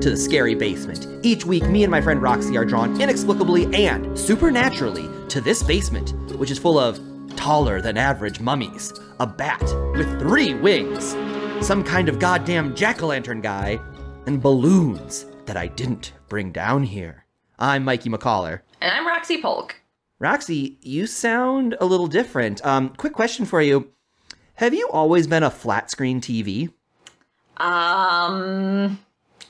to the Scary Basement. Each week, me and my friend Roxy are drawn inexplicably and supernaturally to this basement, which is full of taller than average mummies, a bat with 3 wings, some kind of goddamn jack-o'-lantern guy, and balloons that I didn't bring down here. I'm Mikey McCollor. And I'm Roxy Polk. Roxy, you sound a little different. Quick question for you. Have you always been a flat screen TV?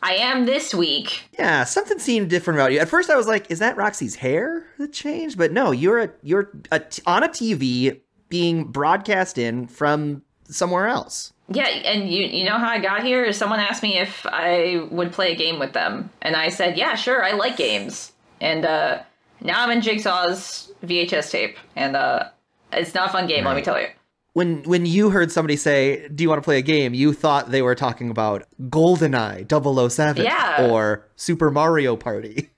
I am this week. Yeah, something seemed different about you. At first I was like, is that Roxy's hair that changed? But no, you're on a TV being broadcast in from somewhere else. Yeah, and you know how I got here? Someone asked me if I would play a game with them. And I said, yeah, sure, I like games. And now I'm in Jigsaw's VHS tape. And it's not a fun game, Let me tell you. When you heard somebody say, do you want to play a game, you thought they were talking about GoldenEye 007 or Super Mario Party.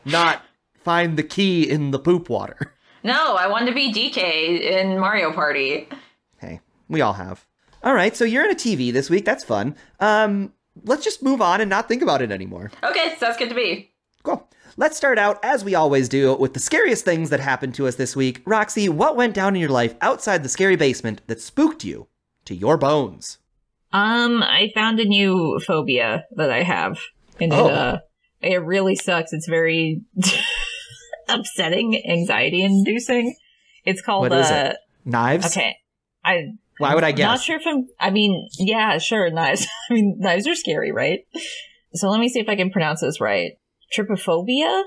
Not find the key in the poop water. No, I wanted to be DK in Mario Party. Hey, we all have. All right, so you're in a TV this week. That's fun. Let's just move on and not think about it anymore. Okay, sounds good to me. Cool. Let's start out, as we always do, with the scariest things that happened to us this week. Roxy, what went down in your life outside the scary basement that spooked you to your bones? I found a new phobia that I have. And it really sucks. It's very upsetting, anxiety-inducing. It's called... What is it? Knives? Okay. Why would I guess? Not sure if yeah, sure, knives. Knives are scary, right? So let me see if I can pronounce this right. Trypophobia?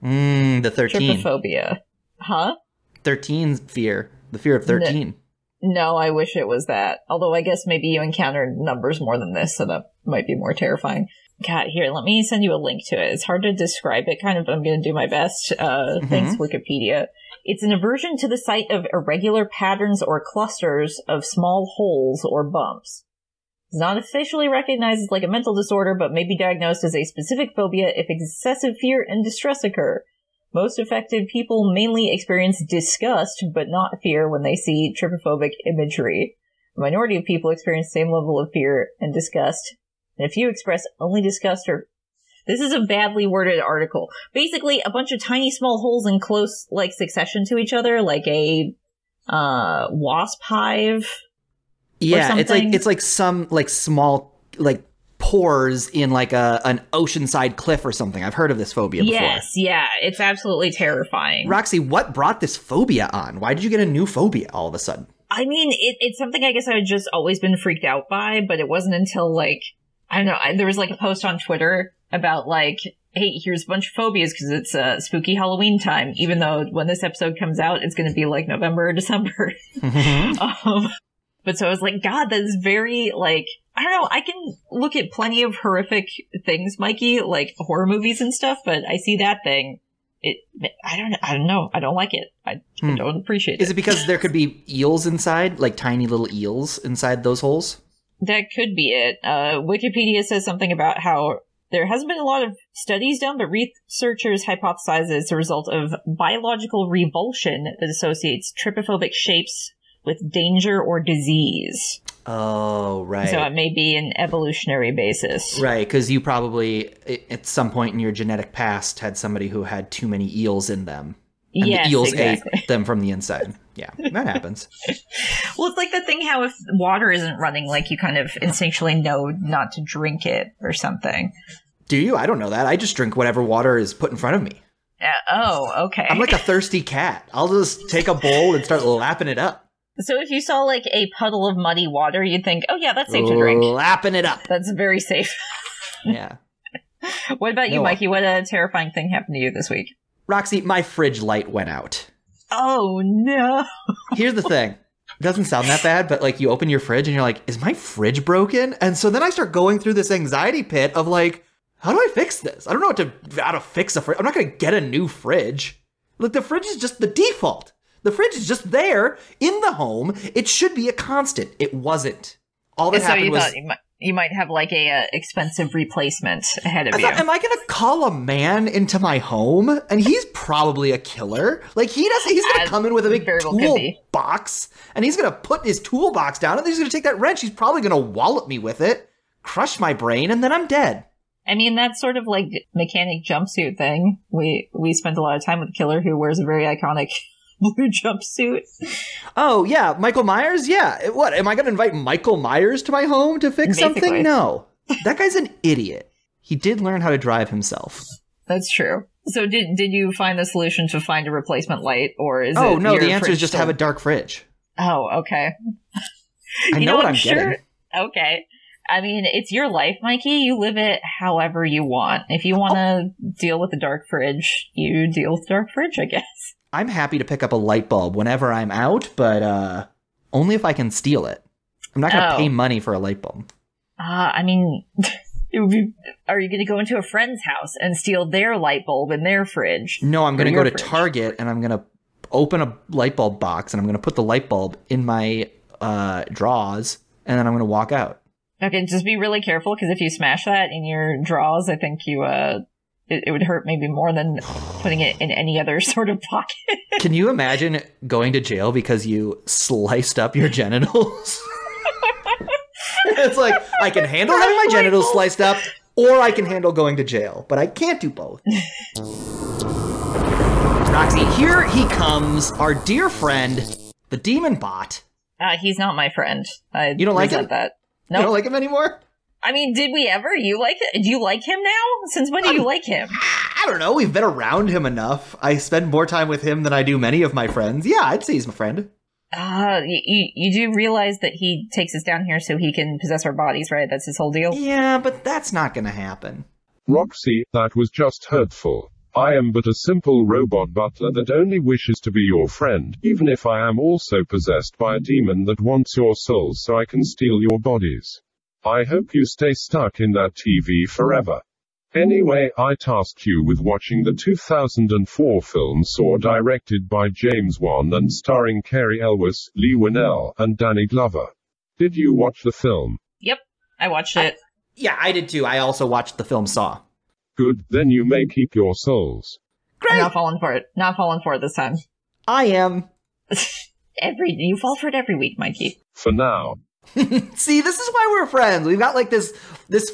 The 13. Trypophobia. Huh? 13 fear. The fear of 13. No, I wish it was that. Although I guess maybe you encountered numbers more than this, so that might be more terrifying. God, here, let me send you a link to it. It's hard to describe it, kind of. I'm going to do my best. Thanks, Wikipedia. It's an aversion to the sight of irregular patterns or clusters of small holes or bumps. It's not officially recognized as like a mental disorder, but may be diagnosed as a specific phobia if excessive fear and distress occur. Most affected people mainly experience disgust, but not fear when they see trypophobic imagery. A minority of people experience the same level of fear and disgust, and a few express only disgust or... This is a badly worded article. Basically, a bunch of tiny small holes in close, like, succession to each other, like a wasp hive. Yeah, it's like some like small like pores in like an oceanside cliff or something. I've heard of this phobia before. Yes, yeah, it's absolutely terrifying. Roxy, what brought this phobia on? Why did you get a new phobia all of a sudden? I mean, it's something I guess I had just always been freaked out by, but it wasn't until like, I don't know, there was like a post on Twitter about like, hey, here's a bunch of phobias because it's spooky Halloween time, even though when this episode comes out, it's going to be like November or December. But so I was like, God, that is very, like, I don't know, I can look at plenty of horrific things, Mikey, like horror movies and stuff, but I see that thing. I don't know. I don't like it. I don't appreciate it. Is it because there could be eels inside, like tiny little eels inside those holes? That could be it. Wikipedia says something about how there hasn't been a lot of studies done, but researchers hypothesize it's a result of biological revulsion that associates trypophobic shapes with danger or disease. Oh, right. So it may be an evolutionary basis. Right, because you probably, at some point in your genetic past, had somebody who had too many eels in them. And the eels ate them from the inside. Yeah, that happens. Well, it's like the thing how if water isn't running, like you kind of instinctually know not to drink it or something. Do you? I don't know that. I just drink whatever water is put in front of me. Oh, okay. I'm like a thirsty cat. I'll just take a bowl and start lapping it up. So if you saw like a puddle of muddy water, you'd think, oh yeah, that's safe to drink. Lapping it up. That's very safe. Yeah. What about you, Mikey? What a terrifying thing happened to you this week? Roxy, my fridge light went out. Oh no. Here's the thing. It doesn't sound that bad, but like you open your fridge and you're like, is my fridge broken? And so then I start going through this anxiety pit of like, how do I fix this? I don't know how to fix a fridge. I'm not going to get a new fridge. Like the fridge is just the default. The fridge is just there in the home. It should be a constant. It wasn't. All that happened was... You might have like a expensive replacement ahead of you. Am I going to call a man into my home? And he's probably a killer. Like he's going to come in with a big toolbox and he's going to put his toolbox down and then he's going to take that wrench. He's probably going to wallop me with it. crush my brain, and then I'm dead. I mean, that's sort of like mechanic jumpsuit thing. We spent a lot of time with the killer who wears a very iconic blue jumpsuit. Oh, yeah. Michael Myers? Yeah. What? Am I going to invite Michael Myers to my home to fix something? No. That guy's an idiot. He did learn how to drive himself. That's true. So did you find the solution to find a replacement light, or is Oh, it no, your the answer fridge is just still- have a dark fridge. Oh, okay. I know what I'm getting. Okay. I mean, it's your life, Mikey. You live it however you want. If you want to deal with the dark fridge, you deal with the dark fridge, I guess. I'm happy to pick up a light bulb whenever I'm out, but only if I can steal it. I'm not going to pay money for a light bulb. I mean, are you going to go into a friend's house and steal their light bulb in their fridge? No, I'm going to go to fridge? Target and I'm going to open a light bulb box and I'm going to put the light bulb in my drawers and then I'm going to walk out. Okay, just be really careful, because if you smash that in your drawers, I think you it would hurt maybe more than putting it in any other sort of pocket. Can you imagine going to jail because you sliced up your genitals? It's like, I can handle having my genitals sliced up, or I can handle going to jail, but I can't do both. Roxy, here he comes, our dear friend, the demon bot. He's not my friend. You don't like him? That. You don't like him anymore? I mean, did we ever? Do you like him now? Since when do you like him? I don't know. We've been around him enough. I spend more time with him than I do many of my friends. Yeah, I'd say he's my friend. You do realize that he takes us down here so he can possess our bodies, right? That's his whole deal? Yeah, but that's not going to happen. Roxy, that was just hurtful. I am but a simple robot butler that only wishes to be your friend, even if I am also possessed by a demon that wants your souls so I can steal your bodies. I hope you stay stuck in that TV forever. Anyway, I tasked you with watching the 2004 film Saw, directed by James Wan and starring Cary Elwes, Lee Winnell, and Danny Glover. Did you watch the film? Yep, I watched it. Yeah, I did too. I also watched the film Saw. Good, then you may keep your souls. I'm not falling for it. Not falling for it this time. I am. You fall for it every week, Mikey. For now. See, this is why we're friends. We've got like this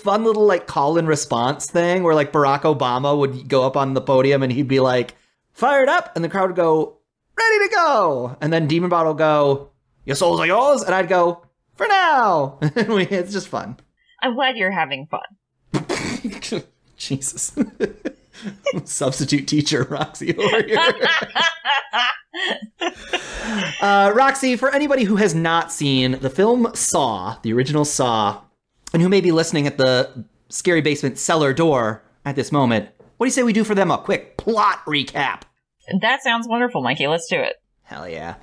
fun little like call and response thing where like Barack Obama would go up on the podium and he'd be like, fired up, and the crowd would go, ready to go. And then Demon Bot will go, your souls are yours, and I'd go, for now. It's just fun. I'm glad you're having fun. Jesus. Substitute teacher Roxy over here. Roxy, for anybody who has not seen the film Saw, the original Saw, and who may be listening at the Scary Basement cellar door at this moment, what do you say we do for them a quick plot recap? That sounds wonderful, Mikey. Let's do it. Hell yeah.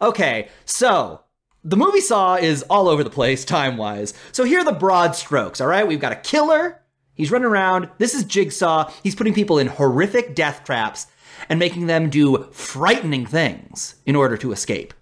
Okay, so the movie Saw is all over the place time-wise. So here are the broad strokes, all right? We've got a killer. He's running around. This is Jigsaw. He's putting people in horrific death traps and making them do frightening things in order to escape.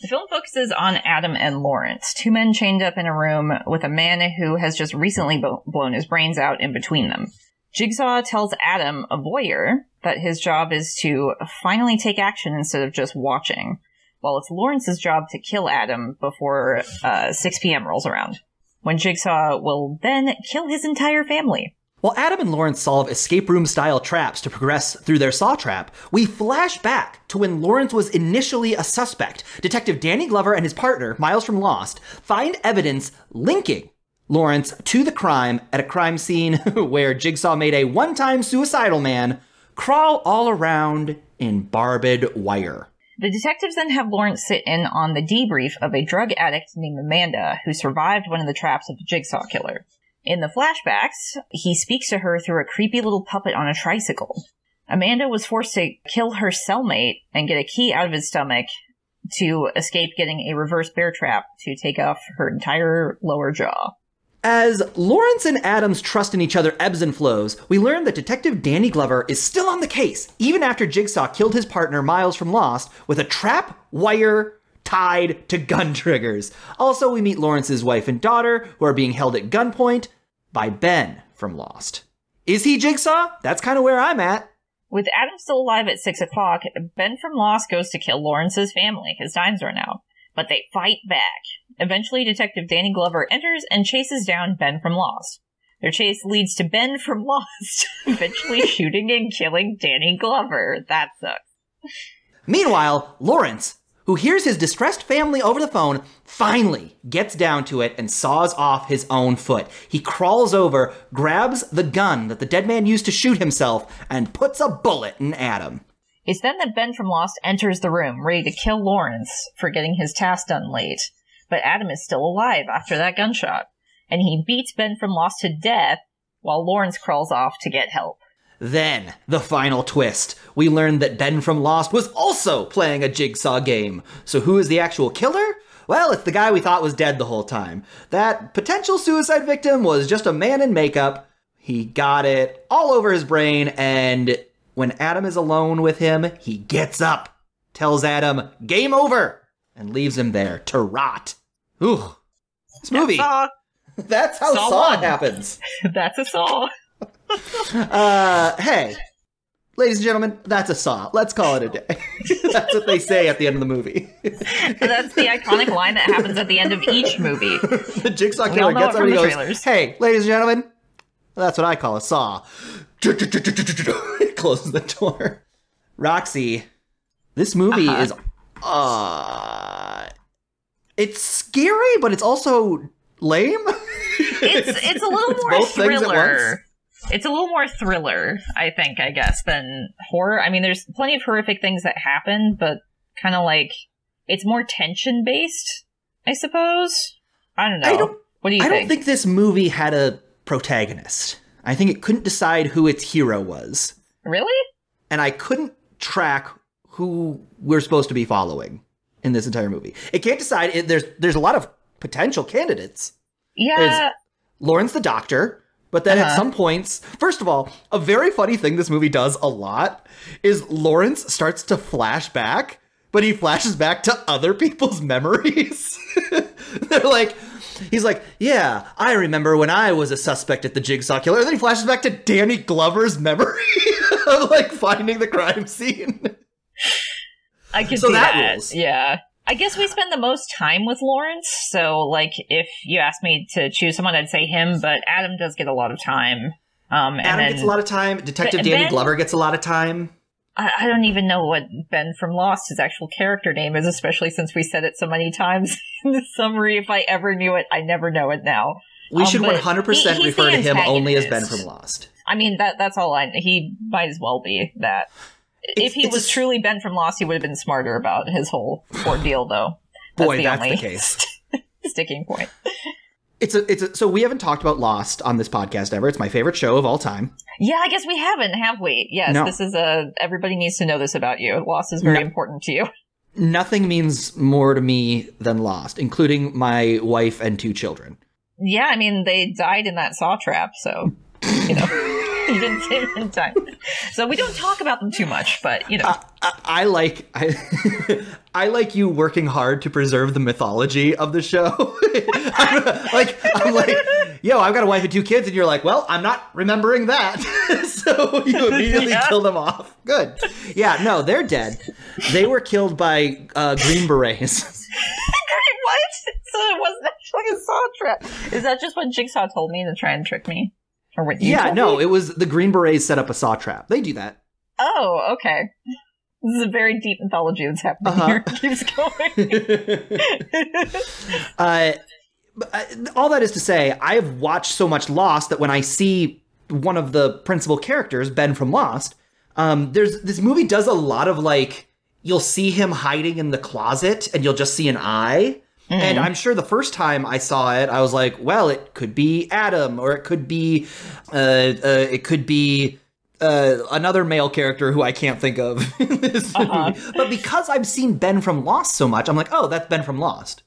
The film focuses on Adam and Lawrence, two men chained up in a room with a man who has just recently blown his brains out in between them. Jigsaw tells Adam, a voyeur, that his job is to finally take action instead of just watching, while it's Lawrence's job to kill Adam before 6 p.m. rolls around, when Jigsaw will then kill his entire family. While Adam and Lawrence solve escape room-style traps to progress through their Saw trap, we flash back to when Lawrence was initially a suspect. Detective Danny Glover and his partner, Miles from Lost, find evidence linking Lawrence to the crime at a crime scene where Jigsaw made a one-time suicidal man crawl all around in barbed wire. The detectives then have Lawrence sit in on the debrief of a drug addict named Amanda who survived one of the traps of the Jigsaw killer. In the flashbacks, he speaks to her through a creepy little puppet on a tricycle. Amanda was forced to kill her cellmate and get a key out of his stomach to escape getting a reverse bear trap to take off her entire lower jaw. As Lawrence and Adam's trust in each other ebbs and flows, we learn that Detective Danny Glover is still on the case, even after Jigsaw killed his partner Miles from Lost with a trap wire tied to gun triggers. Also, we meet Lawrence's wife and daughter, who are being held at gunpoint by Ben from Lost. Is he Jigsaw? That's kind of where I'm at. With Adam still alive at 6 o'clock, Ben from Lost goes to kill Lawrence's family. His time's run out. but they fight back. Eventually, Detective Danny Glover enters and chases down Ben from Lost. Their chase leads to Ben from Lost eventually shooting and killing Danny Glover. That sucks. Meanwhile, Lawrence, who hears his distressed family over the phone, finally gets down to it and saws off his own foot. He crawls over, grabs the gun that the dead man used to shoot himself, and puts a bullet in Adam. It's then that Ben from Lost enters the room, ready to kill Lawrence for getting his task done late. But Adam is still alive after that gunshot, and he beats Ben from Lost to death while Lawrence crawls off to get help. Then, the final twist. We learn that Ben from Lost was also playing a Jigsaw game. So who is the actual killer? Well, it's the guy we thought was dead the whole time. That potential suicide victim was just a man in makeup. He got it all over his brain, and when Adam is alone with him, he gets up, tells Adam, game over, and leaves him there to rot. Ooh. This movie. That's how Saw happens. That's a Saw. Hey, ladies and gentlemen, that's a Saw. Let's call it a day. That's what they say at the end of the movie. That's the iconic line that happens at the end of each movie. The Jigsaw killer gets up and goes, trailers. Hey, ladies and gentlemen, that's what I call a Saw. Closes the door. Roxy, this movie is it's scary, but it's also lame. It's a little more thriller. It's a little more thriller, I think, I guess, than horror. I mean, there's plenty of horrific things that happen, but kind of like, it's more tension-based, I suppose? I don't know. What do you think? I don't think this movie had a protagonist. I think it couldn't decide who its hero was. Really? And I couldn't track who we're supposed to be following in this entire movie. It can't decide. There's a lot of potential candidates. Yeah. There's Lawrence the doctor, but then at some points, first of all, a very funny thing this movie does a lot is Lawrence starts to flash back, but he flashes back to other people's memories. They're like, he's like, yeah, I remember when I was a suspect at the Jigsaw killer. And then he flashes back to Danny Glover's memory of like finding the crime scene. I can see that. Rules. Yeah. I guess we spend the most time with Lawrence, so, like, if you asked me to choose someone, I'd say him, but Adam does get a lot of time. Adam gets a lot of time. Detective Danny Glover gets a lot of time. I don't even know what Ben from Lost, his actual character name is, especially since we said it so many times in the summary. If I ever knew it, I never know it now. We should 100% refer to him only as Ben from Lost. I mean, that's all he might as well be that. If he was truly Ben from Lost, he would have been smarter about his whole ordeal, though. That's the case. Sticking point. So we haven't talked about Lost on this podcast ever. It's my favorite show of all time. Yeah, I guess we haven't, have we? Yes, no. This is everybody needs to know this about you. Lost is very important to you. Nothing means more to me than Lost, including my wife and 2 children. Yeah, I mean, they died in that saw trap, so, you know. You didn't say it in time. So we don't talk about them too much, but, you know. I like you working hard to preserve the mythology of the show. I'm like, yo, I've got a wife and 2 kids, and you're like, well, I'm not remembering that. So you immediately kill them off. Good. Yeah, no, they're dead. They were killed by Green Berets. What? So it wasn't actually a saw trap. Is that just what Jigsaw told me to try and trick me? Or what you told me? It was the Green Berets set up a saw trap. They do that. Oh, okay. This is a very deep mythology that's happening here. It keeps going. All that is to say, I've watched so much Lost that when I see one of the principal characters, Ben from Lost, this movie does a lot of like, you'll see him hiding in the closet and you'll just see an eye. Mm-hmm. And I'm sure the first time I saw it, I was like, well, it could be Adam, or it could be another male character who I can't think of in this movie. But because I've seen Ben from Lost so much, I'm like, oh, that's Ben from Lost.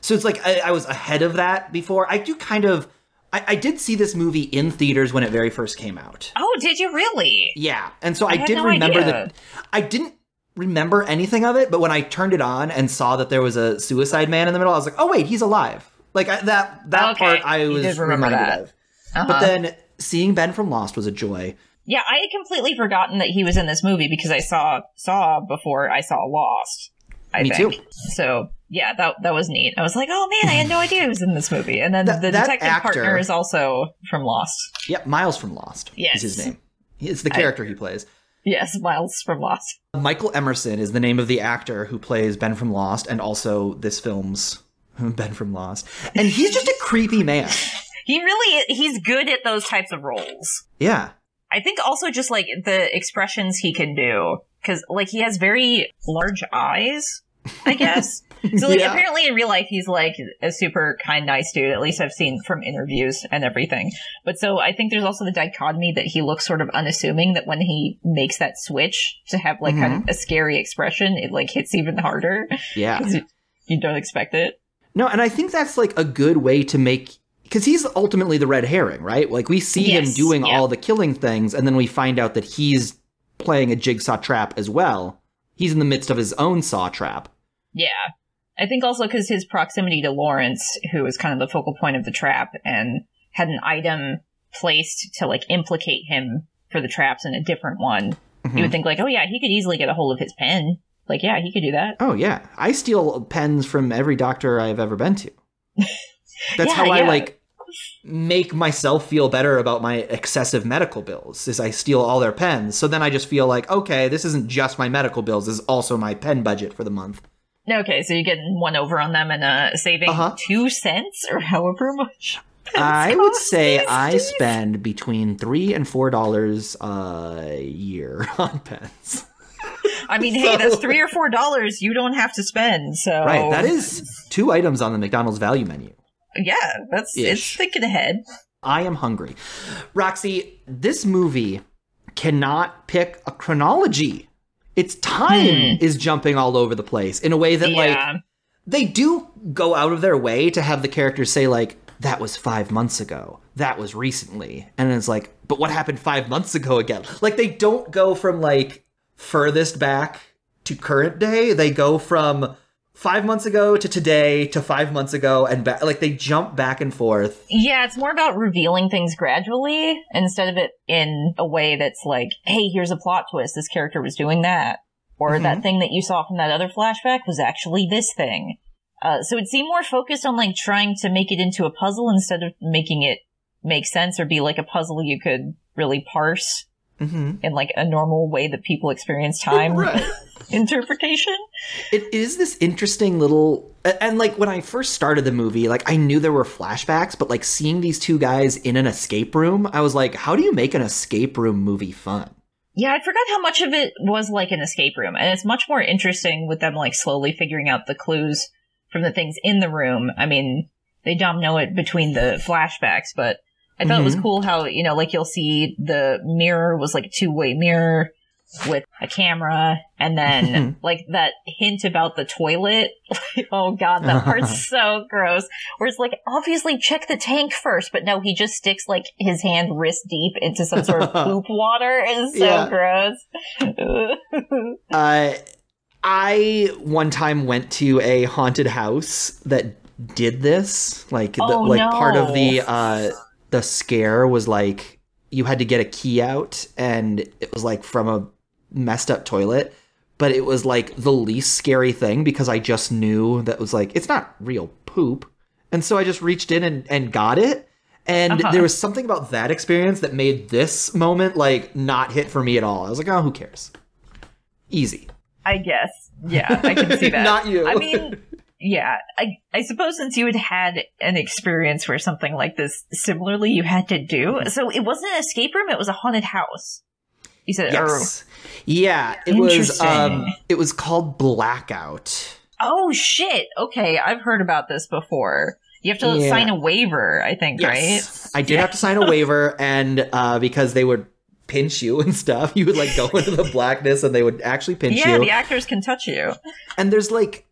So it's like I was ahead of that before. I did see this movie in theaters when it very first came out. Oh, did you really? Yeah. And so I did remember that. I didn't remember anything of it, but when I turned it on and saw that there was a suicide man in the middle, I was like, oh wait, he's alive. Like that part I was reminded of. But then seeing Ben from Lost was a joy. Yeah, I had completely forgotten that he was in this movie because I saw before I saw Lost. I think. Me too. So Yeah, that was neat. I was like, oh man, I had no idea he was in this movie. And then the detective partner is also from Lost. Yep, Miles from Lost is his name. It's the character he plays. Yes, Miles from Lost. Michael Emerson is the name of the actor who plays Ben from Lost, and also this film's Ben from Lost. And he's just a creepy man. He's good at those types of roles. Yeah. I think also just, like, the expressions he can do. Because, like, he has very large eyes, I guess. So, like, apparently in real life, he's, like, a super kind, nice dude. At least I've seen from interviews and everything. But so I think there's also the dichotomy that he looks sort of unassuming, that when he makes that switch to have, like, kind of a scary expression, it, like, hits even harder. Yeah. 'Cause you don't expect it. No, and I think that's, like, a good way to make... Because he's ultimately the red herring, right? Like, we see him doing all the killing things, and then we find out that he's playing a Jigsaw trap as well. He's in the midst of his own saw trap. Yeah. I think also because his proximity to Lawrence, who was kind of the focal point of the trap, and had an item placed to, like, implicate him for the traps in a different one, you would think, like, oh yeah, he could easily get a hold of his pen. Like, yeah, he could do that. Oh, yeah. I steal pens from every doctor I've ever been to. That's how I, like, make myself feel better about my excessive medical bills, is I steal all their pens. So then I just feel like, okay, this isn't just my medical bills, this is also my pen budget for the month. Okay, so you're getting one over on them and saving 2 cents or however much. I would say I spend between $3 and $4 a year on pens. I mean, hey, that's $3 or $4 you don't have to spend, so... Right, that is 2 items on the McDonald's value menu. Yeah, it's thinking ahead. I am hungry. Roxy, this movie cannot pick a chronology. Its time is jumping all over the place in a way that, like, they do go out of their way to have the characters say, like, that was 5 months ago. That was recently. And it's like, but what happened 5 months ago again? Like, they don't go from, like, furthest back to current day. They go from 5 months ago to today to 5 months ago and back. Like, they jump back and forth. Yeah, it's more about revealing things gradually instead of it in a way that's like, hey, here's a plot twist. This character was doing that. Or that thing that you saw from that other flashback was actually this thing. So it seemed more focused on, like, trying to make it into a puzzle instead of making it make sense or be like a puzzle you could really parse in, like, a normal way that people experience time. Interpretation. It is this interesting little, and like when I first started the movie, like I knew there were flashbacks, but like seeing these two guys in an escape room, I was like, how do you make an escape room movie fun? Yeah, I forgot how much of it was like an escape room, and it's much more interesting with them like slowly figuring out the clues from the things in the room. I mean, they domino it between the flashbacks, but I thought it was cool how, you know, like you'll see the mirror was like a two-way mirror with a camera, and then like that hint about the toilet. Oh god, that part's so gross. Where it's like, obviously check the tank first, but no, he just sticks like his hand wrist deep into some sort of poop water. It's so gross. I one time went to a haunted house that did this. Like, part of the scare was like you had to get a key out, and it was like from a messed up toilet, but it was like the least scary thing because I just knew that was like, it's not real poop. And so I just reached in and got it. And there was something about that experience that made this moment like not hit for me at all. I was like, oh, who cares? Easy. I guess. Yeah, I can see that. Not you. I mean, yeah, I suppose since you had an experience where something like this similarly you had to do. So it wasn't an escape room, it was a haunted house. You said, yes. Yeah, it was called Blackout. Oh shit. Okay, I've heard about this before. You have to sign a waiver, I think, right? I did have to sign a waiver, and because they would pinch you and stuff, you would like go into the blackness and they would actually pinch you. Yeah, the actors can touch you. And there's like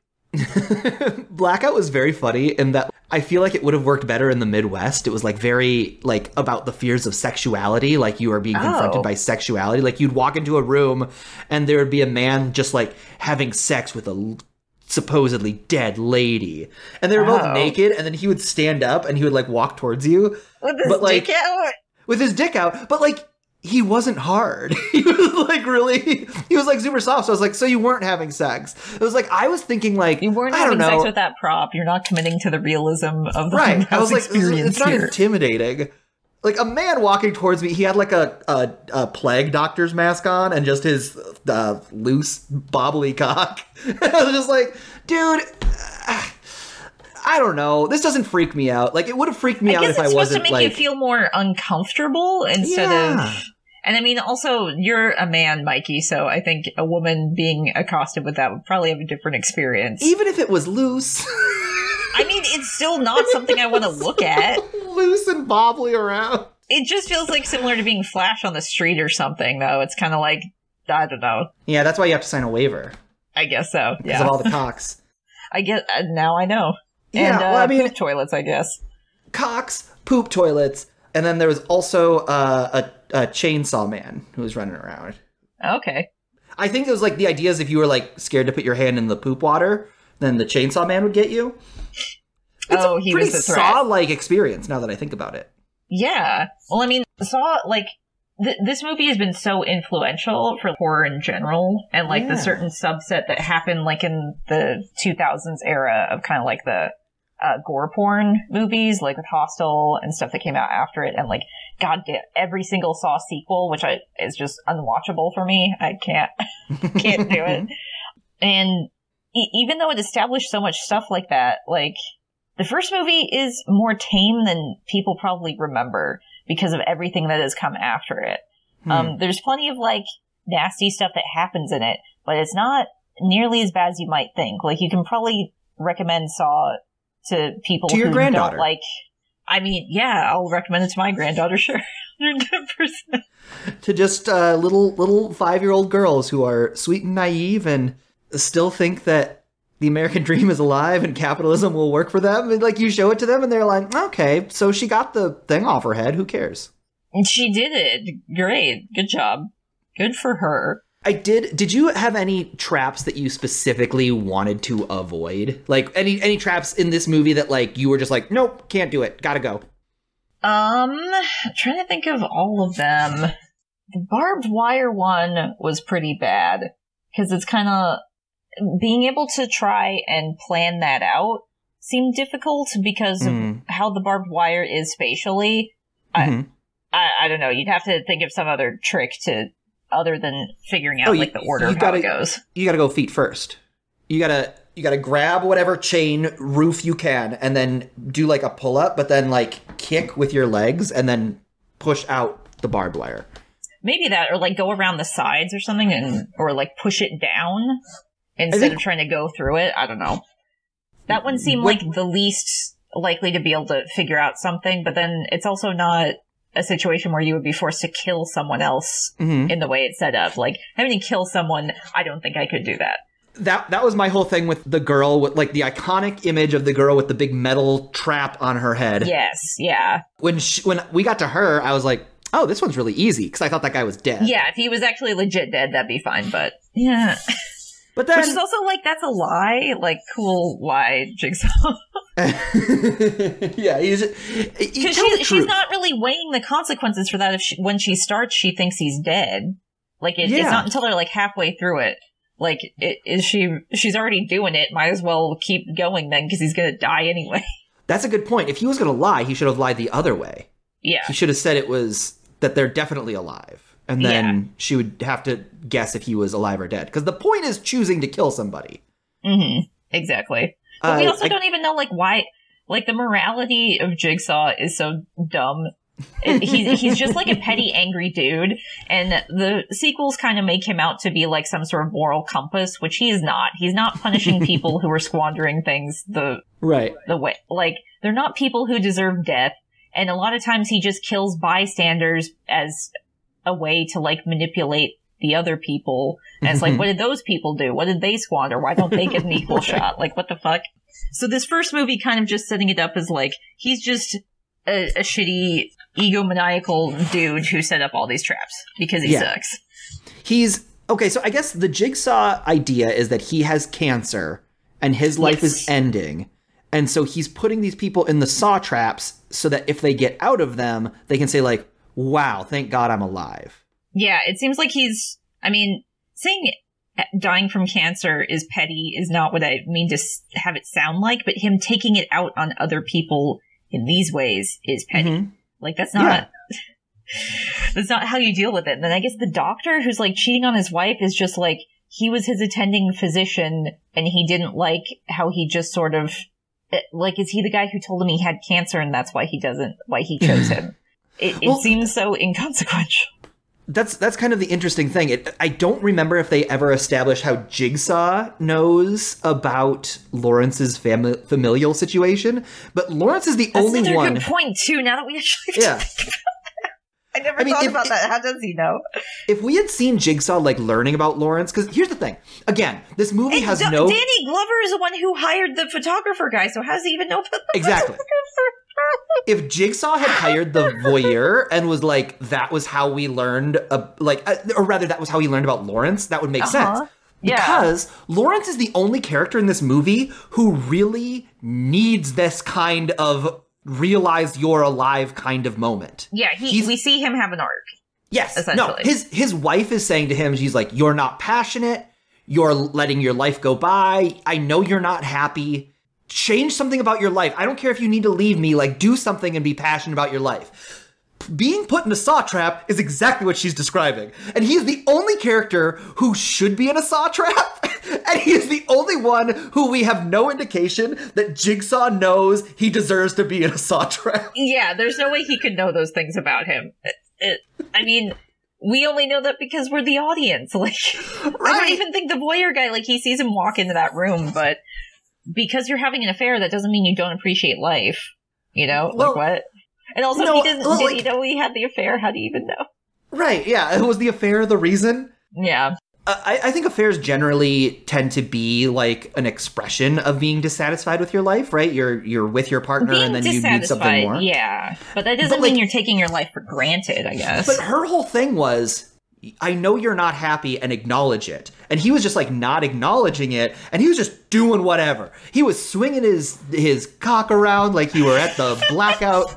Blackout was very funny in that I feel like it would have worked better in the Midwest. It was like very like about the fears of sexuality, like you are being confronted by sexuality. Like you'd walk into a room and there would be a man just like having sex with a supposedly dead lady, and they were both naked, and then he would stand up and he would like walk towards you with his dick out. With his dick out, but like he wasn't hard. He was like he was like super soft. So I was like, so you weren't having sex. It was like, I was thinking like, you weren't having sex with that prop. You're not committing to the realism of the right. I was like, experience it's not here. intimidating. Like a man walking towards me, he had like a plague doctor's mask on and just his loose bobbly cock. I was just like, dude, I don't know. This doesn't freak me out. Like it would have freaked me out if I wasn't it's supposed to make you feel more uncomfortable instead of. And I mean, also, you're a man, Mikey, so I think a woman being accosted with that would probably have a different experience. Even if it was loose. I mean, it's still not something I want to look at. Loose and bobbly around. It just feels like similar to being flashed on the street or something, though. It's kind of like, I don't know. Yeah, that's why you have to sign a waiver. I guess so, yeah. Because of all the cocks. I get now I know. Yeah, and well, I mean, poop toilets, I guess. Cocks, poop toilets, and then there was also a chainsaw man who was running around. Okay. I think it was like the idea is if you were like scared to put your hand in the poop water, then the chainsaw man would get you. It's he pretty was the threat. Saw-like experience now that I think about it. Yeah. Well, I mean, Saw, like, this movie has been so influential for horror in general, and like the certain subset that happened like in the 2000s era of kind of like the gore porn movies, like with Hostel and stuff that came out after it, and like goddamn every single Saw sequel, which is just unwatchable for me. I can't do it. And even though it established so much stuff like that, like the first movie is more tame than people probably remember because of everything that has come after it. There's plenty of like nasty stuff that happens in it, but it's not nearly as bad as you might think. Like you can probably recommend Saw to people to your who granddaughter. Don't like. I mean, yeah, I'll recommend it to my granddaughter, sure. 100%. To just little 5-year-old girls who are sweet and naive and still think that the American dream is alive and capitalism will work for them. And like you show it to them and they're like, okay, so she got the thing off her head. Who cares? And she did it. Great. Good job. Good for her. Did you have any traps that you specifically wanted to avoid? Like any traps in this movie that like you were just like, nope, can't do it. Gotta go. Trying to think of all of them. The barbed wire one was pretty bad because it's kind of being able to try and plan that out seemed difficult because of how the barbed wire is spatially. I don't know. You'd have to think of some other trick to other than figuring out like the order of how it goes. You gotta go feet first. You gotta grab whatever chain roof you can and then do like a pull up, but then like kick with your legs and then push out the barbed wire. Maybe that, or like go around the sides or something, or like push it down instead of trying to go through it. I don't know. That one seemed like the least likely to be able to figure out something, but then it's also not a situation where you would be forced to kill someone else in the way it's set up. Like, having to kill someone, I don't think I could do that. That was my whole thing with the girl, with like the iconic image of the girl with the big metal trap on her head. Yes, yeah. When we got to her, I was like, oh, this one's really easy, because I thought that guy was dead. Yeah, if he was actually legit dead, that'd be fine, but yeah. But then, which is also like, that's a lie. Like, cool lie, Jigsaw. Yeah, because she's not really weighing the consequences for that. If when she starts, she thinks he's dead. Like, it's not until they're like halfway through it. Like, she's already doing it. Might as well keep going then, because he's gonna die anyway. That's a good point. If he was gonna lie, he should have lied the other way. Yeah, he should have said it was that they're definitely alive. And then she would have to guess if he was alive or dead. Because the point is choosing to kill somebody. Exactly. But we also don't even know, like, why... Like, the morality of Jigsaw is so dumb. He's just, like, a petty, angry dude. And the sequels kind of make him out to be, like, some sort of moral compass, which he is not. He's not punishing people who are squandering things the way... Like, they're not people who deserve death. And a lot of times he just kills bystanders as a way to like manipulate the other people. And it's like, what did those people do? What did they squander? Why don't they get an equal shot? Like, what the fuck? So this first movie kind of just setting it up as like, he's just a shitty egomaniacal dude who set up all these traps because he sucks. Okay, so I guess the Jigsaw idea is that he has cancer and his life is ending. And so he's putting these people in the saw traps so that if they get out of them, they can say like, wow, thank God I'm alive. Yeah, it seems like saying dying from cancer is petty is not what I mean to have it sound like, but him taking it out on other people in these ways is petty. Mm-hmm. Like, that's not... That's not how you deal with it. And then I guess the doctor who's, like, cheating on his wife is just, like, he was his attending physician, and he didn't like how he just sort of... Like, is he the guy who told him he had cancer, and that's why he chose him? It seems so inconsequential. That's kind of the interesting thing. I don't remember if they ever established how Jigsaw knows about Lawrence's familial situation, but Lawrence is the only one... That's another good point, too, now that we actually... Yeah. I never thought about that. How does he know? If we had seen Jigsaw, like, learning about Lawrence... Because here's the thing. Again, this movie has no... Danny Glover is the one who hired the photographer guy, so how does he even know about the Exactly. If Jigsaw had hired the voyeur and was like, that was how we learned... or rather, that was how he learned about Lawrence, that would make sense. Yeah. Because Lawrence is the only character in this movie who really needs this kind of... realize you're alive kind of moment. Yeah, we see him have an arc. Yes. Essentially. No, his wife is saying to him, she's like, you're not passionate. You're letting your life go by. I know you're not happy. Change something about your life. I don't care if you need to leave me. Like, do something and be passionate about your life. Being put in a saw trap is exactly what she's describing. And he is the only character who should be in a saw trap. And he is the only one who we have no indication that Jigsaw knows he deserves to be in a saw trap. Yeah, there's no way he could know those things about him. I mean, we only know that because we're the audience. Like, right. I don't even think the voyeur guy, like, he sees him walk into that room, but because you're having an affair, that doesn't mean you don't appreciate life. You know? Well, like, what? And also, no, did he know he had the affair? How do you even know? Right, yeah. Was the affair the reason? Yeah. I think affairs generally tend to be like an expression of being dissatisfied with your life, right? You're with your partner and then you need something more. Yeah, but that doesn't mean you're taking your life for granted, I guess. But her whole thing was, I know you're not happy and acknowledge it. And he was just like not acknowledging it, and he was just doing whatever. He was swinging his cock around like you were at the Blackout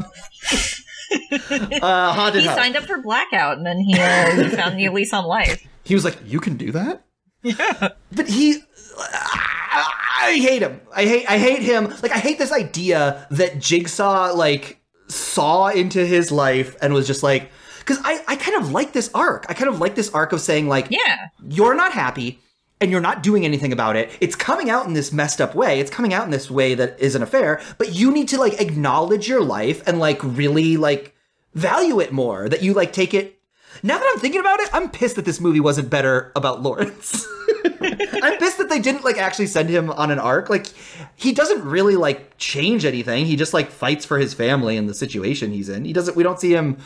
haunted house. He signed up for Blackout, and then he found the lease on life. He was like, you can do that? Yeah. But I hate him. I hate him. Like, I hate this idea that Jigsaw, like, saw into his life and was just like, because I kind of like this arc. I kind of like this arc of saying, like, yeah, you're not happy and you're not doing anything about it. It's coming out in this messed up way. It's coming out in this way that is an affair, but you need to, like, acknowledge your life and, like, really, like, value it more. That you, like, take it. Now that I'm thinking about it, I'm pissed that this movie wasn't better about Lawrence. I'm pissed that they didn't, like, actually send him on an arc. Like, he doesn't really, like, change anything. He just, like, fights for his family and the situation he's in. We don't see him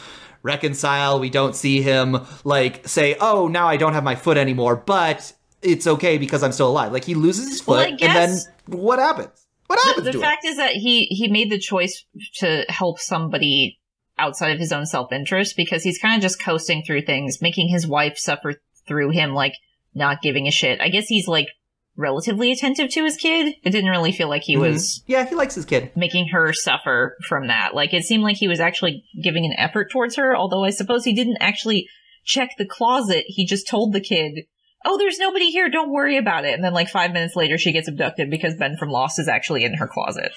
reconcile. We don't see him, like, say, oh, now I don't have my foot anymore, but it's okay because I'm still alive. Like, he loses his foot, and then what happens? What happens to him? The fact is that he made the choice to help somebody outside of his own self-interest, because he's kind of just coasting through things, making his wife suffer through him, like, not giving a shit. I guess he's, like, relatively attentive to his kid. It didn't really feel like he was... Yeah, he likes his kid. Making her suffer from that. Like, it seemed like he was actually giving an effort towards her, although I suppose he didn't actually check the closet. He just told the kid, oh, there's nobody here, don't worry about it. And then, like, 5 minutes later, she gets abducted because Ben from Lost is actually in her closet.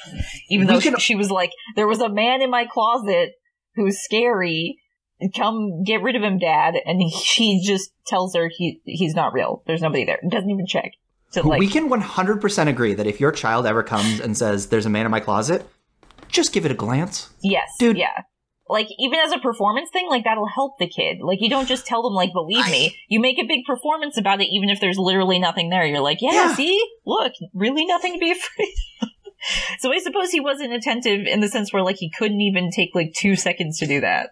Even though she was like, there was a man in my closet who's scary, come get rid of him, Dad. And she just tells her he's not real. There's nobody there. Doesn't even check. So, like, we can 100% agree that if your child ever comes and says, there's a man in my closet, just give it a glance. Yes. Dude. Yeah. Like, even as a performance thing, like, that'll help the kid. Like, you don't just tell them, like, believe me. You make a big performance about it, even if there's literally nothing there. You're like, yeah. See? Look, really nothing to be afraid of. So I suppose he wasn't attentive in the sense where, like, he couldn't even take, like, 2 seconds to do that.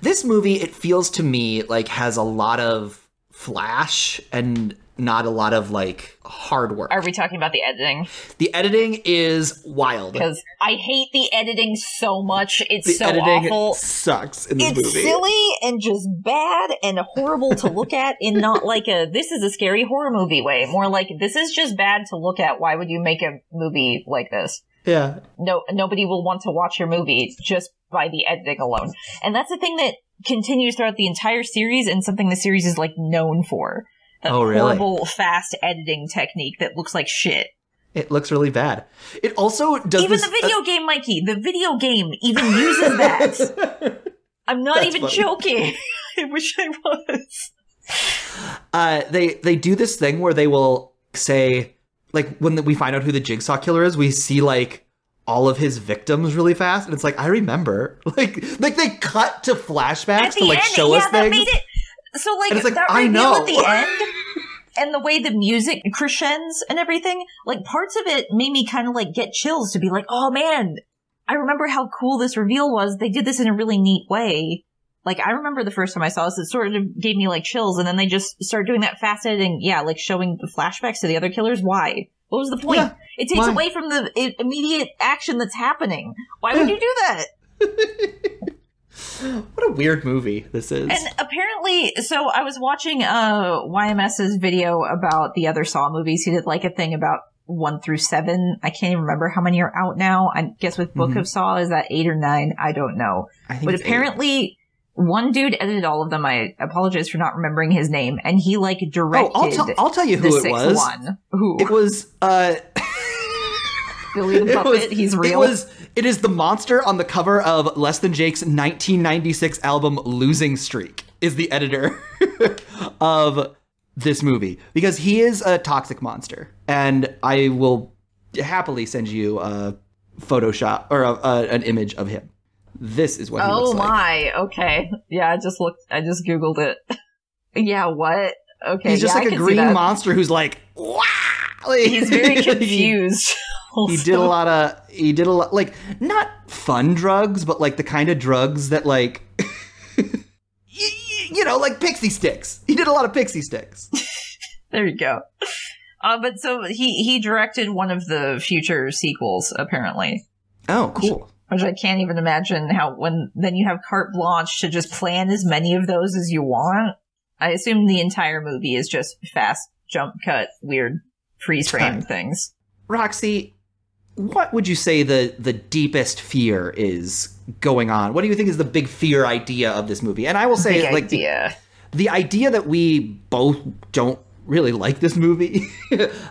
This movie, it feels to me like has a lot of flash and not a lot of, like, hard work. Are we talking about the editing? The editing is wild. Because I hate the editing so much. It's so editing awful. Sucks in this movie. It's silly and just bad and horrible to look at in not like a, this is a scary horror movie way. More like, this is just bad to look at. Why would you make a movie like this? Yeah. No, nobody will want to watch your movie. Just by the editing alone. And that's the thing that continues throughout the entire series and something the series is, like, known for. That horrible, fast editing technique that looks like shit. It looks really bad. It also does even the video game, Mikey, the video game even uses that. I'm not even joking. I wish I was. They do this thing where they will say, like, when we find out who the Jigsaw killer is, we see, like, all of his victims really fast, and it's like, I remember. Like they cut to flashbacks to, like, show us things. Made it, so, like, it's like, that I reveal know. at the end, and the way the music crescends and everything, like, parts of it made me kind of, like, get chills to be like, oh, man, I remember how cool this reveal was. They did this in a really neat way. Like, I remember the first time I saw this, it sort of gave me, like, chills, and then they just started doing that fast editing, like, showing the flashbacks to the other killers. Why? What was the point? Yeah, it takes away from the immediate action that's happening. Why would you do that? What a weird movie this is. And apparently, so I was watching YMS's video about the other Saw movies. He did, like, a thing about 1 through 7. I can't even remember how many are out now. I guess with Book of Saw, is that 8 or 9? I don't know. But apparently... 8. One dude edited all of them. I apologize for not remembering his name. And he, like, directed I'll tell you who it was. One. Who? It was, Billy the Puppet. He's real. It is the monster on the cover of Less Than Jake's 1996 album Losing Streak is the editor of this movie. Because he is a toxic monster. And I will happily send you a Photoshop or an image of him. This is what he looks like. Oh my, okay. Yeah, I just Googled it. Yeah, what? Okay, he's just like a green monster who's like, wow! Like, he's very confused. He did a lot, like, not fun drugs, but, like, the kind of drugs that, like, you know, like pixie sticks. He did a lot of pixie sticks. There you go. But so he directed one of the future sequels, apparently. Oh, cool. Which I can't even imagine then you have carte blanche to just plan as many of those as you want. I assume the entire movie is just fast jump cut, weird freeze frame things. Roxy, what would you say the deepest fear is going on? What do you think is the big fear idea of this movie? And I will say, like, the idea that we both don't really like this movie.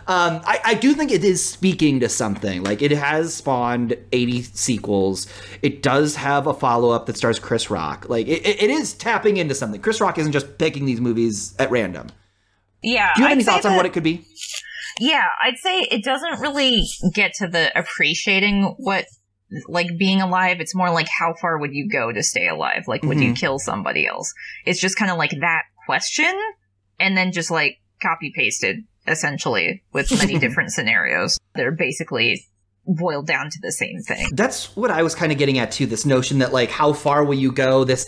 I do think it is speaking to something. Like, it has spawned 80 sequels. It does have a follow-up that stars Chris Rock. Like, it is tapping into something. Chris Rock isn't just picking these movies at random. Yeah. Do you have any thoughts on what it could be? Yeah, I'd say it doesn't really get to the appreciating what, like, being alive. It's more like, how far would you go to stay alive? Like, would you kill somebody else? It's just kind of like that question, and then just, like, copy-pasted, essentially, with many different scenarios. They're basically boiled down to the same thing. That's what I was kind of getting at, too, this notion that, like, how far will you go? There's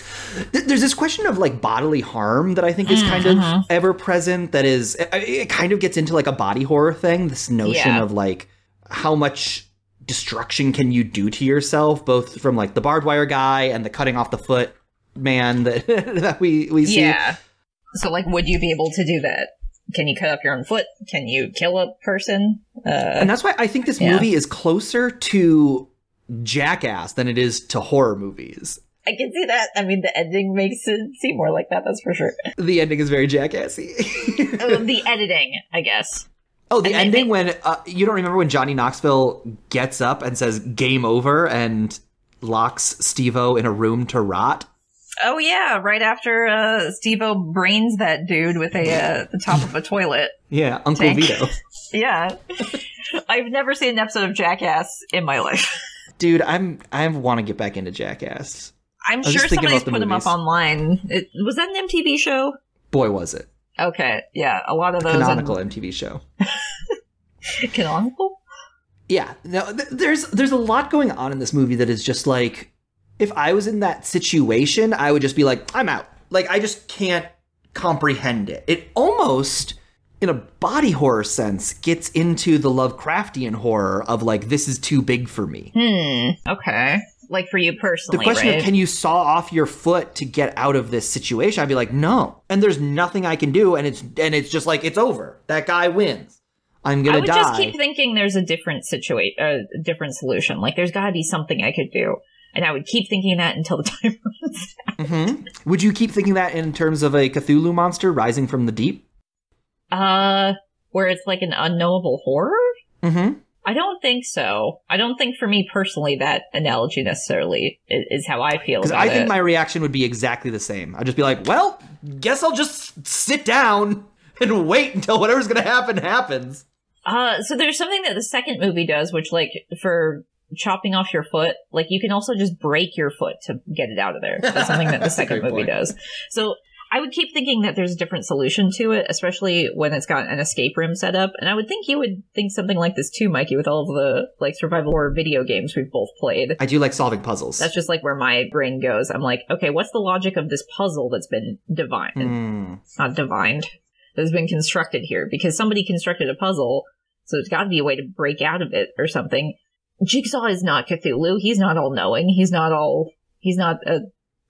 this question of, like, bodily harm that I think is kind of ever-present, that is, it kind of gets into, like, a body horror thing, this notion of, like, how much destruction can you do to yourself, both from, like, the barbed wire guy and the cutting off the foot man that, that we see. Yeah. So, like, would you be able to do that? Can you cut off your own foot? Can you kill a person? And that's why I think this movie is closer to Jackass than it is to horror movies. I can see that. I mean, the ending makes it seem more like that, that's for sure. The ending is very Jackassy. The editing, I guess. Oh, the ending when... you don't remember when Johnny Knoxville gets up and says, game over, and locks Steve-O in a room to rot? Oh, yeah, right after Steve-O brains that dude with the top of a toilet. Yeah, Uncle tank. Vito. Yeah. I've never seen an episode of Jackass in my life. Dude, I want to get back into Jackass. I'm sure somebody's put them up online. Was that an MTV show? Boy, was it. Okay, yeah, a lot of those. Canonical MTV show. Canonical? Yeah, no, there's a lot going on in this movie that is just like, if I was in that situation, I would just be like, I'm out. Like, I just can't comprehend it. It almost, in a body horror sense, gets into the Lovecraftian horror of, like, this is too big for me. Okay. Like, for you personally, the question right? of, can you saw off your foot to get out of this situation? I'd be like, no. And there's nothing I can do, and it's just like, it's over. That guy wins. I'm gonna die. I would just keep thinking there's a different solution. Like, there's gotta be something I could do. And I would keep thinking that until the time runs out. Mm-hmm. Would you keep thinking that in terms of a Cthulhu monster rising from the deep? Where it's like an unknowable horror? Mm-hmm. I don't think so. I don't think for me personally that analogy necessarily is how I feel about it. Because I think my reaction would be exactly the same. I'd just be like, well, guess I'll just sit down and wait until whatever's going to happen happens. So there's something that the second movie does, which, like, for chopping off your foot, like, you can also just break your foot to get it out of there. That's something that the second movie does. So I would keep thinking that there's a different solution to it, especially when it's got an escape room set up. And I would think you would think something like this too, Mikey, with all of the, like, survival horror video games we've both played. I do like solving puzzles. That's just, like, where my brain goes. I'm like, okay, what's the logic of this puzzle that's been divined? Not divined. That's been constructed here. Because somebody constructed a puzzle, so there's got to be a way to break out of it or something. Jigsaw is not Cthulhu. He's not all-knowing. He's not a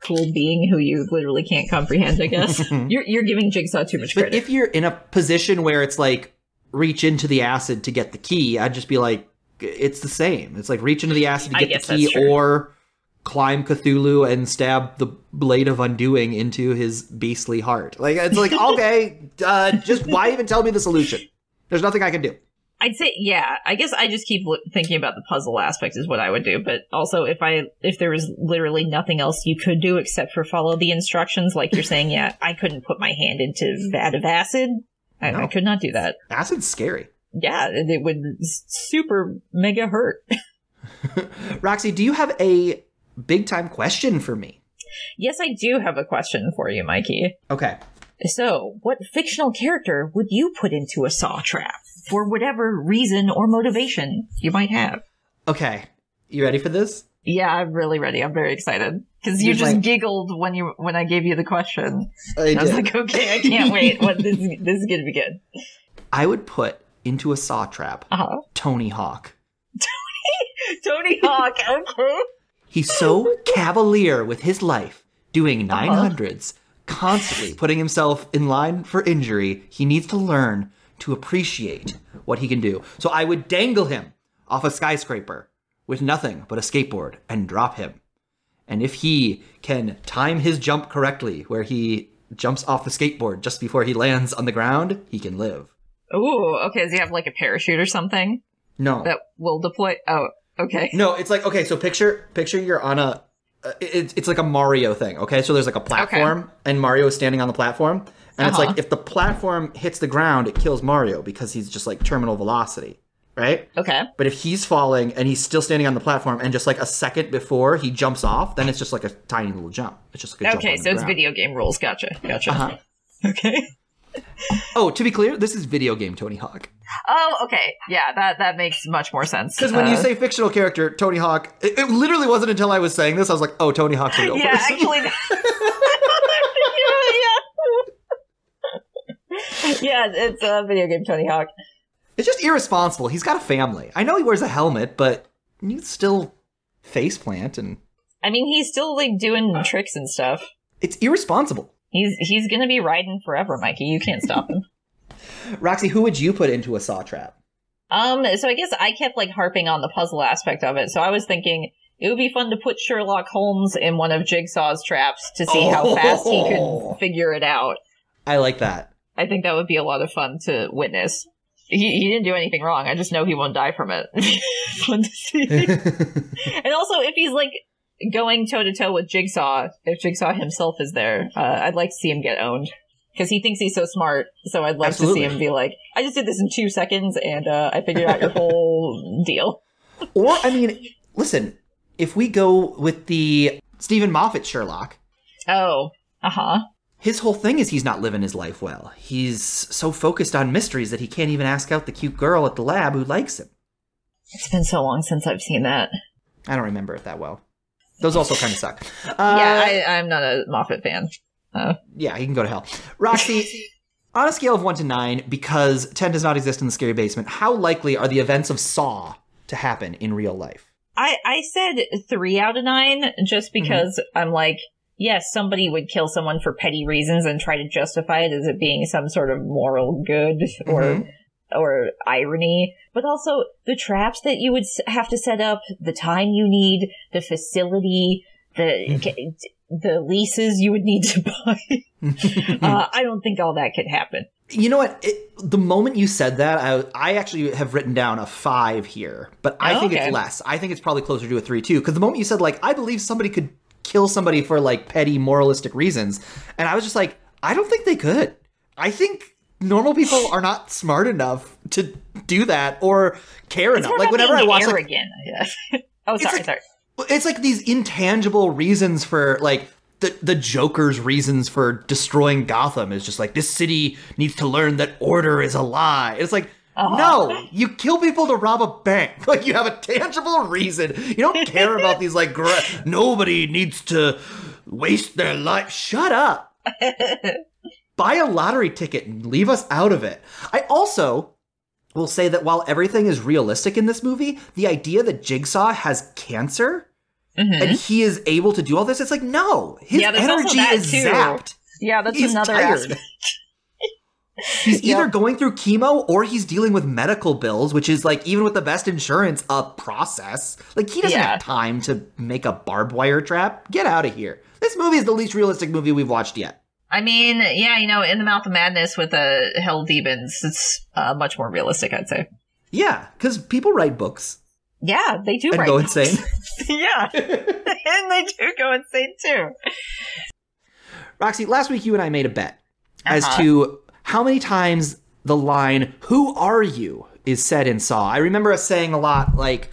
cool being who you literally can't comprehend, I guess. You're giving Jigsaw too much credit. But if you're in a position where it's like, reach into the acid to get the key, I'd just be like, it's the same. It's like, reach into the acid to get the key, or climb Cthulhu and stab the blade of undoing into his beastly heart. Like, it's like, okay, just why even tell me the solution? There's nothing I can do. I'd say, yeah, I guess I just keep thinking about the puzzle aspect is what I would do. But also, if there was literally nothing else you could do except for follow the instructions, like you're saying, yeah, I couldn't put my hand into vat of acid. I could not do that. Acid's scary. Yeah, it would super mega hurt. Roxy, do you have a big time question for me? Yes, I do have a question for you, Mikey. Okay. So, what fictional character would you put into a saw trap? For whatever reason or motivation you might have. Okay. You ready for this? Yeah, I'm really ready. I'm very excited. Because you just giggled when I gave you the question. I was like, okay, I can't wait. This is going to be good. I would put into a saw trap Tony Hawk. Tony Hawk, okay. He's so cavalier with his life, doing 900s, constantly putting himself in line for injury. He needs to learn to appreciate what he can do. So I would dangle him off a skyscraper with nothing but a skateboard and drop him. And if he can time his jump correctly, where he jumps off the skateboard just before he lands on the ground, he can live. Ooh, okay. Does he have like a parachute or something? No. That will deploy? Oh, okay. No, it's like, okay, so picture you're on a, it's like a Mario thing, okay? So there's like a platform, and Mario is standing on the platform. And it's like, if the platform hits the ground, it kills Mario because he's just like terminal velocity, right? Okay. But if he's falling and he's still standing on the platform and just like a second before he jumps off, then it's just like a tiny little jump. It's just like a jump on the so it's ground. video game rules. Gotcha. Okay. Oh, to be clear, this is video game Tony Hawk. Oh, okay. Yeah, that makes much more sense. Because when you say fictional character, Tony Hawk, it literally wasn't until I was saying this, I was like, oh, Tony Hawk's a real person. Actually. Yeah, it's a video game Tony Hawk. It's just irresponsible. He's got a family. I know he wears a helmet, but you still faceplant and... I mean, he's still, like, doing tricks and stuff. It's irresponsible. He's gonna be riding forever, Mikey. You can't stop him. Roxy, who would you put into a saw trap? So I guess I kept, like, harping on the puzzle aspect of it. So I was thinking it would be fun to put Sherlock Holmes in one of Jigsaw's traps to see how fast he could figure it out. I like that. I think that would be a lot of fun to witness. He didn't do anything wrong. I just know he won't die from it. Fun to see. And also, if he's, like, going toe-to-toe with Jigsaw, if Jigsaw himself is there, I'd like to see him get owned. Because he thinks he's so smart, so I'd like to see him be like, I just did this in 2 seconds, and I figured out your whole deal. Or, I mean, listen, if we go with the Stephen Moffat Sherlock... Oh, his whole thing is he's not living his life well. He's so focused on mysteries that he can't even ask out the cute girl at the lab who likes him. It's been so long since I've seen that. I don't remember it that well. Those also kind of suck. I'm not a Moffat fan. Yeah, he can go to hell. Roxy, on a scale of 1 to 9, because 10 does not exist in the scary basement, how likely are the events of Saw to happen in real life? I said 3 out of 9, just because I'm like, yes, somebody would kill someone for petty reasons and try to justify it as it being some sort of moral good or or irony, but also the traps that you would have to set up, the time you need, the facility, the leases you would need to buy. I don't think all that could happen. You know what? The moment you said that, I actually have written down a 5 here, but I think it's less. I think it's probably closer to a 3 too, because the moment you said, like, I believe somebody could kill somebody for, like, petty moralistic reasons, and I was just like, I don't think they could. I think normal people are not smart enough to do that or care enough. Like, whenever I watch, arrogant, oh, sorry. It's like these intangible reasons for, like, the Joker's reasons for destroying Gotham is just like, this city needs to learn that order is a lie. It's like, no, you kill people to rob a bank. Like, you have a tangible reason. You don't care about these, like, nobody needs to waste their life. Shut up. Buy a lottery ticket and leave us out of it. I also will say that while everything is realistic in this movie, the idea that Jigsaw has cancer and he is able to do all this, it's like, no, his energy is zapped. Yeah, that's another aspect. He's either going through chemo or he's dealing with medical bills, which is, like, even with the best insurance, a process. Like, he doesn't have time to make a barbed wire trap. Get out of here. This movie is the least realistic movie we've watched yet. I mean, yeah, In the Mouth of Madness with Hell Demons, it's much more realistic, I'd say. Yeah, because people write books. Yeah, they do. And go insane. Yeah, and they do go insane too. Roxy, last week you and I made a bet as to how many times the line, "Who are you?" is said in Saw. I remember us saying a lot, like,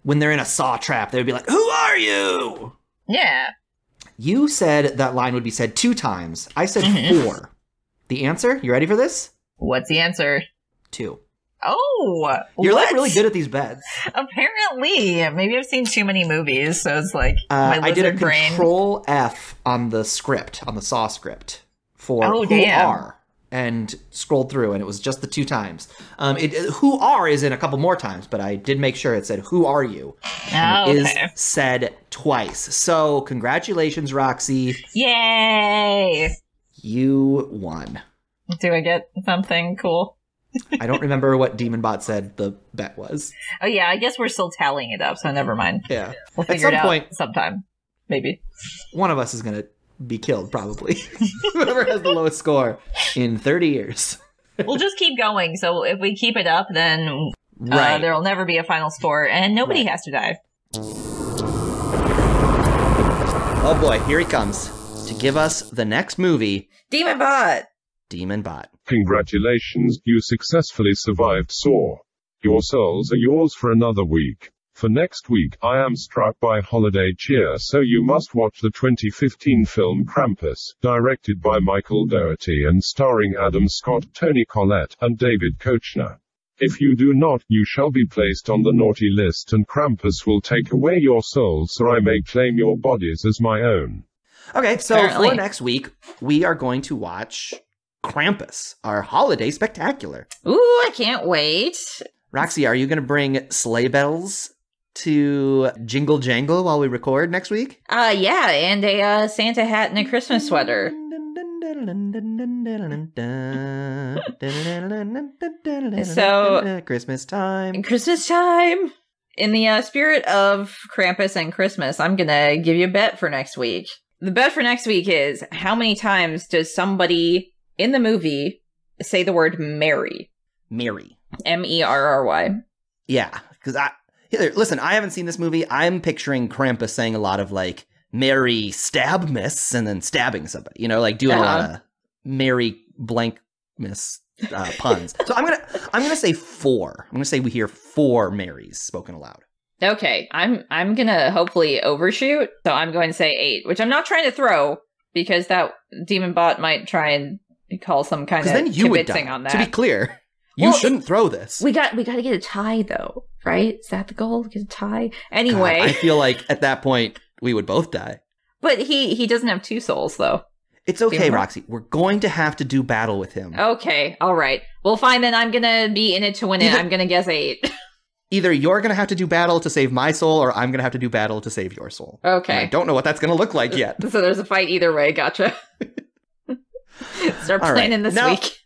when they're in a Saw trap, they would be like, "Who are you?" Yeah. You said that line would be said 2 times. I said 4. The answer? You ready for this? What's the answer? 2. Oh, you're like really good at these bets. Apparently, maybe I've seen too many movies, so it's like my I did a brain. Control F on the script, on the Saw script for are, and scrolled through, and it was just the 2 times. Who are is in a couple more times, but I did make sure it said "Who are you?" And it is said twice. So congratulations, Roxy! Yay! You won. Do I get something cool? I don't remember what Demon Bot said the bet was. Oh yeah, I guess we're still tallying it up, so never mind. Yeah. We'll figure it out sometime. Maybe. One of us is going to be killed, probably. Whoever has the lowest score in 30 years. We'll just keep going, so if we keep it up, then there will never be a final score, and nobody has to die. Oh boy, here he comes to give us the next movie. Demon Bot! Demon Bot. Congratulations, you successfully survived Saw. Your souls are yours for another week. For next week, I am struck by holiday cheer, so you must watch the 2015 film Krampus, directed by Michael Dougherty and starring Adam Scott, Toni Collette, and David Koechner. If you do not, you shall be placed on the naughty list and Krampus will take away your souls so I may claim your bodies as my own. Okay, so for next week, we are going to watch Krampus, our holiday spectacular. Ooh, I can't wait. Roxy, are you going to bring sleigh bells to jingle jangle while we record next week? Yeah, and a Santa hat and a Christmas sweater. So, Christmas time. Christmas time. In the spirit of Krampus and Christmas, I'm going to give you a bet for next week. The bet for next week is, how many times does somebody in the movie say the word Mary? Mary. M-E-R-R-Y. Yeah, because listen, I haven't seen this movie. I'm picturing Krampus saying a lot of, like, Mary stab miss and then stabbing somebody, you know, like doing a lot of Mary blank miss puns. So I'm gonna say 4. I'm gonna say we hear 4 Marys spoken aloud. Okay, I'm gonna hopefully overshoot, so I'm going to say 8, which I'm not trying to throw, because that Demon Bot might try and call some kind of kibitzing on that. To be clear, you shouldn't throw this. We got to get a tie, though, right? Is that the goal? Get a tie? Anyway. God, I feel like at that point, we would both die. But he doesn't have 2 souls, though. It's okay, Roxy. We're going to have to do battle with him. Okay, all right. Well, fine, then I'm going to be in it to win it. I'm going to guess 8. Either you're going to have to do battle to save my soul, or I'm going to have to do battle to save your soul. Okay. And I don't know what that's going to look like yet. So there's a fight either way. Gotcha. Start planning this week.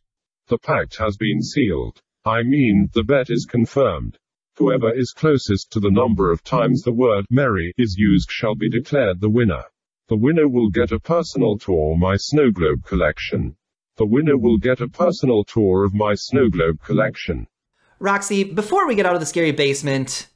The pact has been sealed. I mean, the bet is confirmed. Whoever is closest to the number of times the word merry is used shall be declared the winner. The winner will get a personal tour of my snow globe collection. The winner will get a personal tour of my snow globe collection. Roxy, before we get out of the scary basement,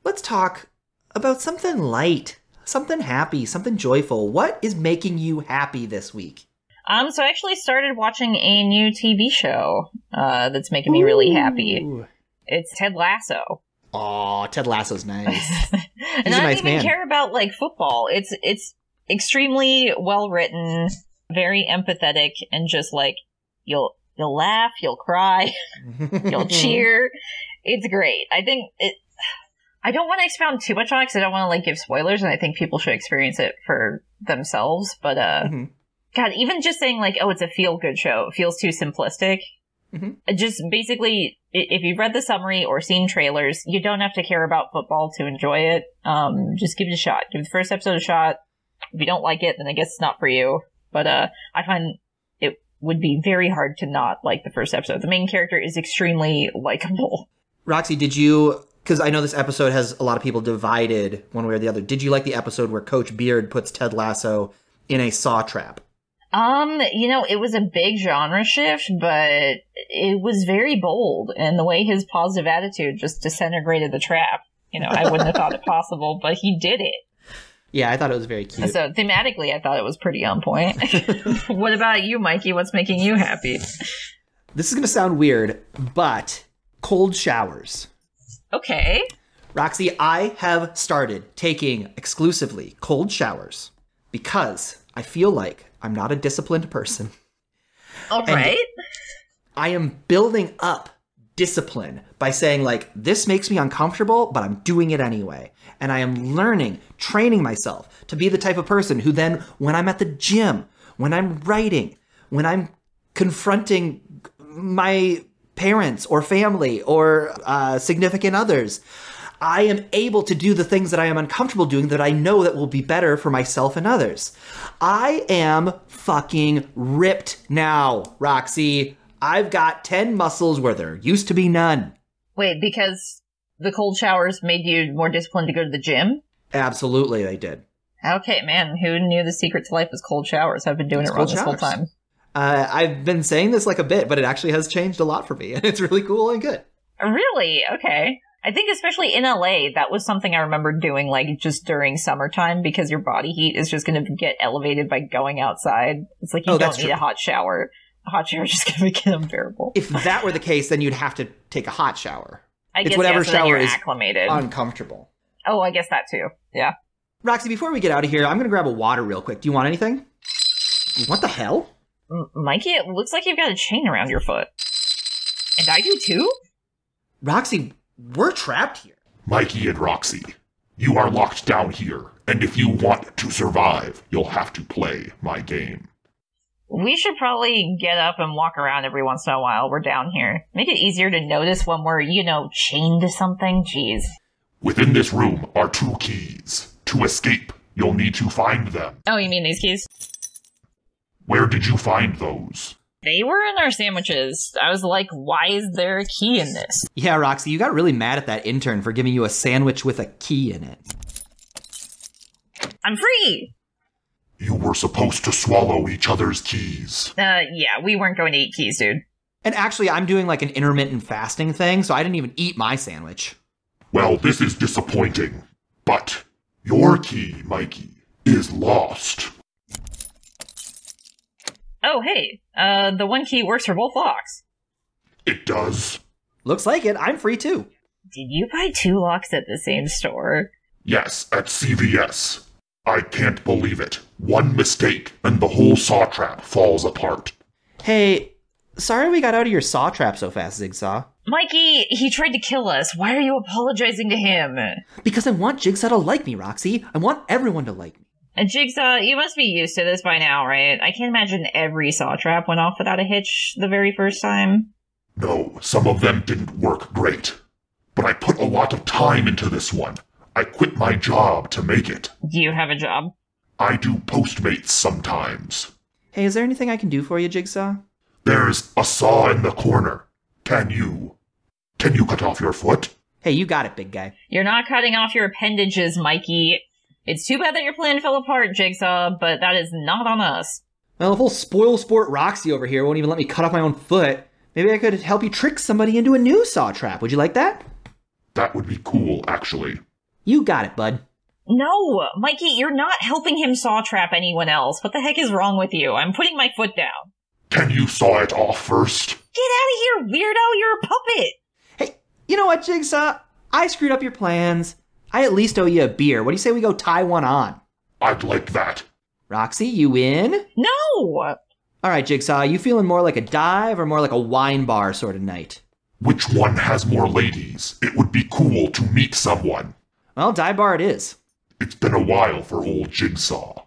let's talk about something light, something happy, something joyful. What is making you happy this week? So I actually started watching a new TV show that's making me really happy. It's Ted Lasso. Oh, Ted Lasso's nice. And I don't even care about like football. It's extremely well written, very empathetic, and just like you'll laugh, you'll cry, you'll cheer. It's great. I think I don't want to expound too much on it because I don't want to like give spoilers, and I think people should experience it for themselves. But God, even just saying like, oh, it's a feel-good show, it feels too simplistic. Just basically, if you've read the summary or seen trailers, you don't have to care about football to enjoy it. Just give it a shot. Give the first episode a shot. If you don't like it, then I guess it's not for you. But I find it would be very hard to not like the first episode. The main character is extremely likable. Roxy, did you, because I know this episode has a lot of people divided one way or the other, did you like the episode where Coach Beard puts Ted Lasso in a saw trap? You know, it was a big genre shift, but it was very bold, and the way his positive attitude just disintegrated the trap. You know, I wouldn't have thought it possible, but he did it. Yeah, I thought it was very cute. So thematically, I thought it was pretty on point. What about you, Mikey? What's making you happy? This is going to sound weird, but cold showers. Okay. Roxy, I have started taking exclusively cold showers because I feel like I'm not a disciplined person. All right. I am building up discipline by saying, like, this makes me uncomfortable, but I'm doing it anyway. And I am learning, training myself to be the type of person who then, when I'm at the gym, when I'm writing, when I'm confronting my parents or family or significant others, I am able to do the things that I am uncomfortable doing that I know that will be better for myself and others. I am fucking ripped now, Roxy. I've got 10 muscles where there used to be none. Wait, because the cold showers made you more disciplined to go to the gym? Absolutely, they did. Okay, man, who knew the secret to life was cold showers? I've been doing it wrong this whole time. I've been saying this like a bit, but it actually has changed a lot for me, and it's really cool and good. Really? Okay. I think especially in LA, that was something I remember doing, like, just during summertime, because your body heat is just going to get elevated by going outside. It's like you don't need a hot shower. A hot shower is just going to make it unbearable. If that were the case, then you'd have to take a hot shower. I guess, it's whatever shower is acclimated. Uncomfortable. Oh, I guess that too. Yeah. Roxy, before we get out of here, I'm going to grab a water real quick. Do you want anything? What the hell? Mikey, it looks like you've got a chain around your foot. And I do too? Roxy, we're trapped here. Mikey and Roxy, you are locked down here, and if you want to survive, you'll have to play my game. We should probably get up and walk around every once in a while. We're down here. Make it easier to notice when we're, chained to something. Jeez. Within this room are 2 keys. To escape, you'll need to find them. Oh, you mean these keys? Where did you find those? They were in our sandwiches. I was like, why is there a key in this? Yeah, Roxy, you got really mad at that intern for giving you a sandwich with a key in it. I'm free! You were supposed to swallow each other's keys. Yeah, we weren't going to eat keys, dude. And actually, I'm doing like an intermittent fasting thing, so I didn't even eat my sandwich. Well, this is disappointing. But your key, Mikey, is lost. Oh, hey, the one key works for both locks. It does. Looks like it. I'm free too. Did you buy 2 locks at the same store? Yes, at CVS. I can't believe it. One mistake, and the whole saw trap falls apart. Hey, sorry we got out of your saw trap so fast, Jigsaw. Mikey, he tried to kill us. Why are you apologizing to him? Because I want Jigsaw to like me, Roxy. I want everyone to like me. And Jigsaw, you must be used to this by now, right? I can't imagine every saw trap went off without a hitch the very first time. No, some of them didn't work great. But I put a lot of time into this one. I quit my job to make it. Do you have a job? I do Postmates sometimes. Hey, is there anything I can do for you, Jigsaw? There's a saw in the corner. Can you Can you cut off your foot? Hey, you got it, big guy. You're not cutting off your appendages, Mikey. It's too bad that your plan fell apart, Jigsaw, but that is not on us. Well, if old spoil sport Roxy over here won't even let me cut off my own foot, maybe I could help you trick somebody into a new saw trap. Would you like that? That would be cool, actually. You got it, bud. No, Mikey, you're not helping him saw trap anyone else. What the heck is wrong with you? I'm putting my foot down. Can you saw it off first? Get out of here, weirdo! You're a puppet! Hey, you know what, Jigsaw? I screwed up your plans. I at least owe you a beer. What do you say we go tie one on? I'd like that. Roxy, you in? No! All right, Jigsaw, you feeling more like a dive or more like a wine bar sort of night? Which one has more ladies? It would be cool to meet someone. Well, dive bar it is. It's been a while for old Jigsaw.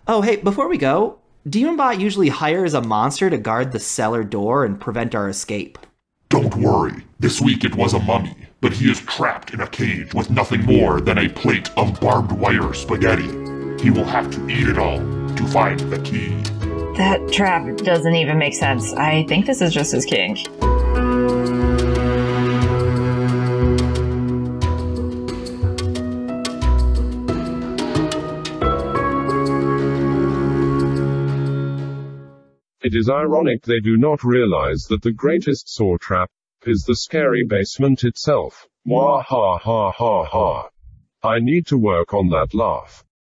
Oh, hey, before we go, Demon Bot usually hires a monster to guard the cellar door and prevent our escape. Don't worry, this week it was a mummy, but he is trapped in a cage with nothing more than a plate of barbed wire spaghetti. He will have to eat it all to find the key. That trap doesn't even make sense. I think this is just his kink. It is ironic they do not realize that the greatest saw trap is the scary basement itself. Wah ha ha ha ha. I need to work on that laugh.